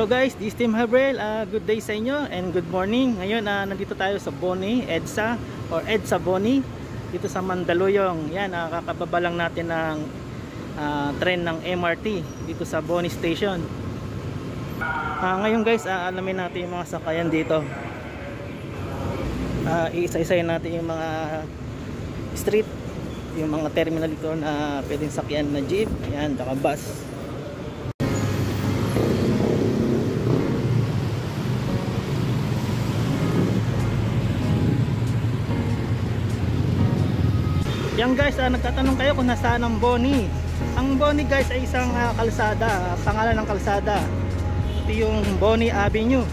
Hello guys, this is Team Habrel. Good day sa inyo and good morning. Ngayon nandito tayo sa Boni, EDSA or EDSA Boni dito sa Mandaluyong. Yan, kakababa lang natin ng tren ng MRT dito sa Boni Station. Ngayon guys, alamin natin yung mga sakayan dito. Iisa-isayin natin yung mga street, yung mga terminal dito na pwedeng sakyan na jeep, yan, saka bus. Yan guys, nagtatanong kayo kung nasaan ang Boni. Ang Boni guys ay isang kalsada, pangalan ng kalsada. Ito yung Boni Avenue.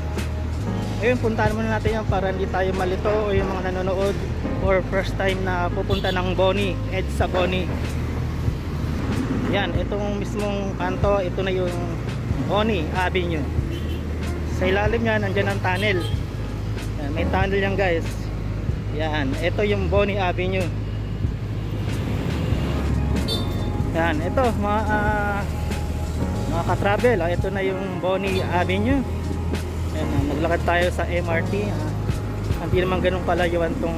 Ngayon puntahan muna natin yan para hindi tayo malito o yung mga nanonood or first time na pupunta ng Boni, EDSA Boni. Yan, itong mismong kanto, ito na yung Boni Avenue. Sa ilalim yan, nandyan ang tunnel. Yan, may tunnel yan guys. Yan, ito yung Boni Avenue. Yan, ito mga ka-travel, ito na yung Boni Avenue. Yan, maglakad tayo sa MRT. Hindi naman ganun kalayuan tong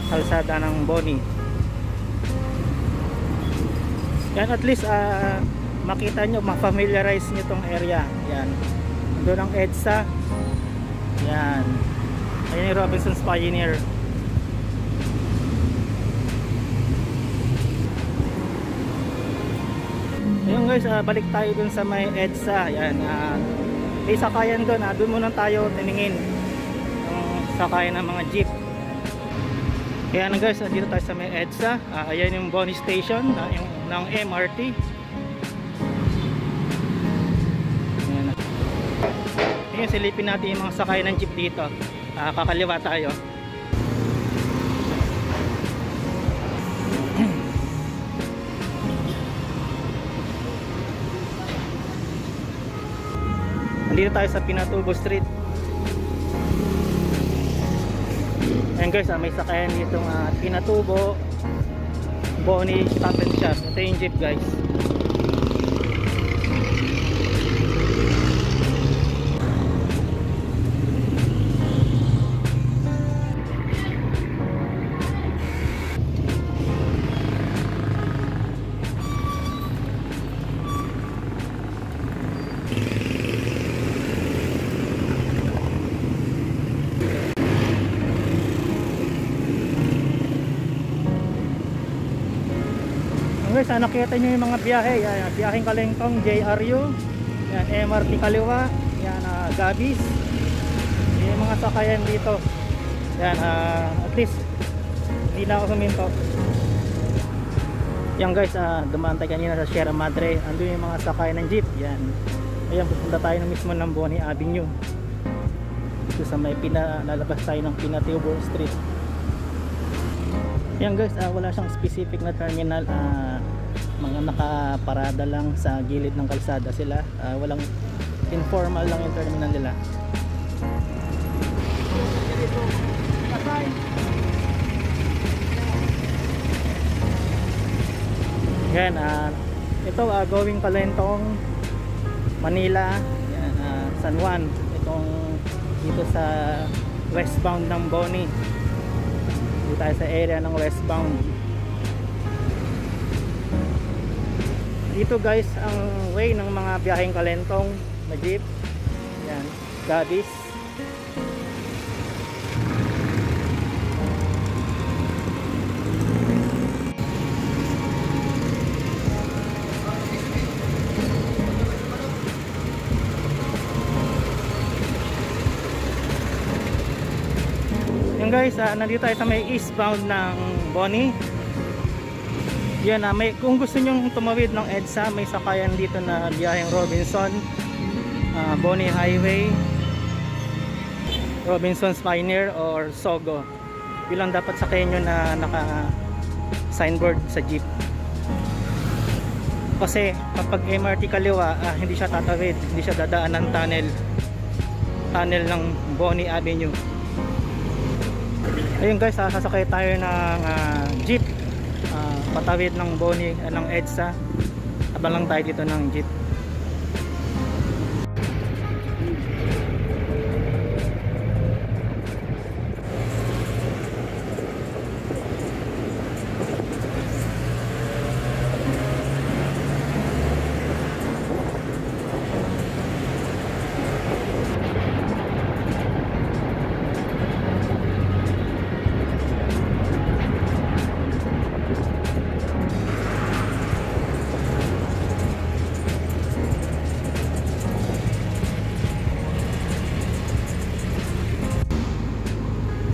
kalsada ng Boni. Yan, at least makita nyo, ma-familiarize nyo tong area. Yan, doon ang EDSA. Yan, ayun yung Robinson's Pioneer. Ayun guys, balik tayo dun sa may EDSA. Yan, may sakayan dun. Dun muna tayo tiningin yung sakayan ng mga jeep. Kaya na guys, dito tayo sa may EDSA. Ayan yung Boni Station ng MRT. Ayan. Ayan, silipin natin yung mga sakayan ng jeep dito. Kakaliwa tayo. Nandito tayo sa Pinatubo Street. Ayan guys, may sakayan dito Pinatubo Boni Stop and Shop. Ito yung jeep guys. Guys, nakita nyo yung mga biyahe. Yan, biyaheng Kalengtong, JRU. Yan, MRT kaliwa. Yan, Gabis. Yung mga sakayan dito. Yan, at least hindi na ako suminto. Yan guys, dumaan tayo kanina sa Sierra Madre. Ando yung mga sakayan ng jeep. Yan. Ayan, pupunta tayo na mismo ng Boni Avenue. Dito sa may lalabas tayo ng Pinatubo Street. Yan guys, wala siyang specific na terminal. Mga nakaparada lang sa gilid ng kalsada sila. Walang informal lang yung terminal nila. Yan, ito going Kalentong, Manila. Yan, San Juan. Itong dito sa westbound ng Boni. Dito tayo sa area ng westbound. Dito guys ang way ng mga biyaheng Kalentong na jeep. Yan, Gabis. Yan guys, nandito tayo sa may eastbound ng Boni. Yan, kung gusto nyong tumawid ng EDSA, may sakayan dito na biyaheng Robinson, Boni Highway, Robinson's Pioneer or Sogo. Yun lang dapat sakayan nyo na naka signboard sa jeep. Kasi kapag MRT kaliwa, hindi siya tatawid, hindi siya dadaan ng tunnel ng Boni Avenue. Ayun guys, sasakay tayo ng jeep patawid ng Boni, ng EDSA. Abang lang tayo dito ng jeep.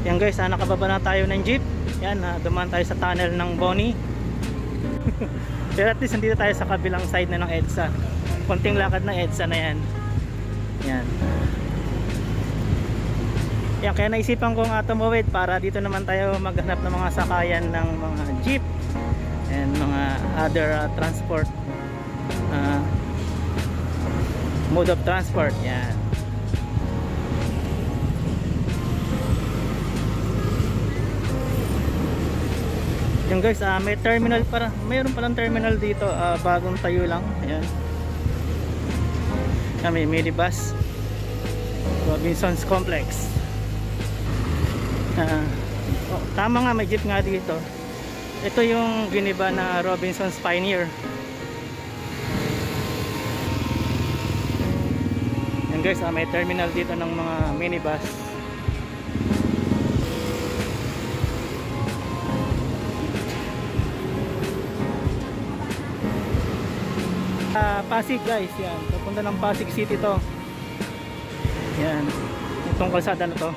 Yan guys, nakababa na tayo ng jeep. Yan, dumaan tayo sa tunnel ng Boni. Pero at least nandito tayo sa kabilang side na ng EDSA. Konting lakad ng EDSA na yan. Yan. Yan, kaya naisipan kong tumawid para dito naman tayo maghanap ng mga sakayan ng mga jeep and mga other transport mode of transport. Yan. Yung guys, may terminal mayroon palang terminal dito, bagong tayo lang. Ayan. May minibus, Robinson's Complex. Tama nga, may jeep nga dito. Ito yung giniba na Robinson's Pioneer. Yan guys, may terminal dito ng mga minibus. Pasig guys, yan. Papunta ng Pasig City to. Yan. Itong kalsada na to.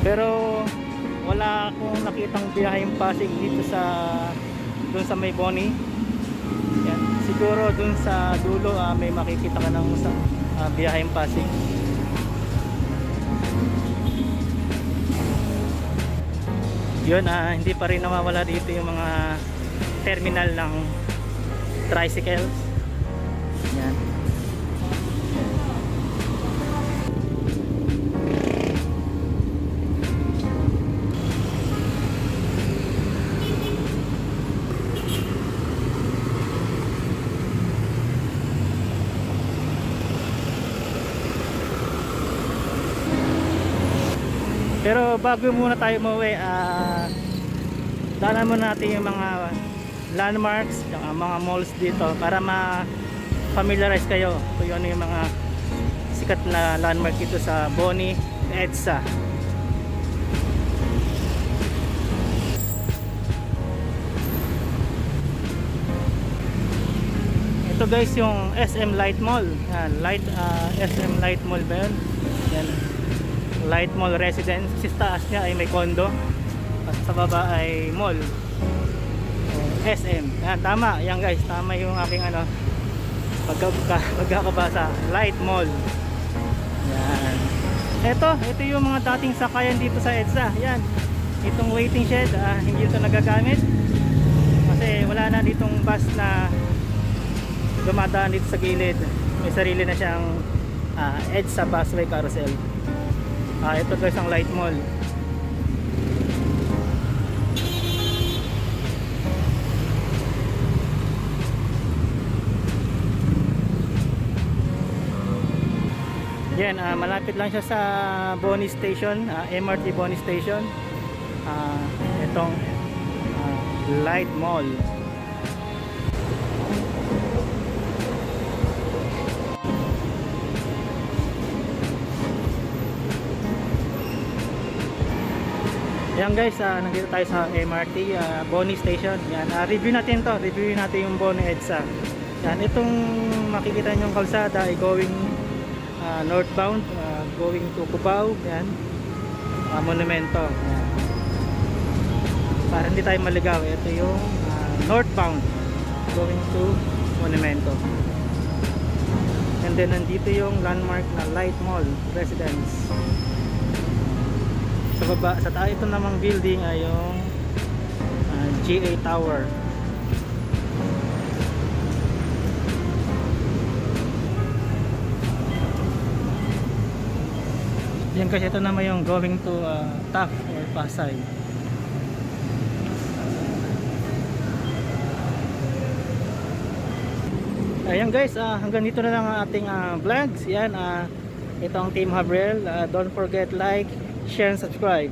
Pero wala akong nakitang biyaheng Pasig dito dun sa may Boni. Yan. Siguro dun sa dulo may makikita ka ng biyaheng Pasig. Yun, hindi pa rin nawawala dito yung mga terminal ng tricycles. Yan. Pero bago muna tayo umuwi, daanan muna natin yung mga landmarks, mga malls dito para ma-familiarize kayo kung ano yung mga sikat na landmark dito sa Boni, EDSA. Ito guys yung SM Light Mall. Yan, SM Light Mall ba yun? Yan. Light Mall Residence. Sa taas niya ay may condo at sa baba ay mall. SM. Yan, tama. Yan guys, tama yung aking pagkakabasa. Light Mall. Yan. Ito yung mga dating sakayan dito sa EDSA. Yan. Itong waiting shed, hindi ito nagagamit. Kasi wala na ditong bus na dumadaan dito sa gilid. May sarili na siyang EDSA busway carousel. Ito guys ang Light Mall. Yan, malapit lang siya sa Boni Station, MRT Boni Station. Itong Light Mall. Yan guys, nandito tayo sa MRT Boni Station. Yan, review natin yung Boni EDSA. Yan, itong makikita nyo yung kalsada ay going northbound, going to Cubao. Yan. monumento. Ayan. Para hindi tayo maligaw, ito yung northbound going to monumento. And then nandito yung landmark na Light Mall Residence. Sa baba, sa taas ito namang building ay yung GA Tower. Yan kasi ito naman yung going to TAF or Pasay. Ayan guys, hanggang dito na lang ang ating vlogs. Yan, ito ang Team Habrel. Don't forget like, share and subscribe.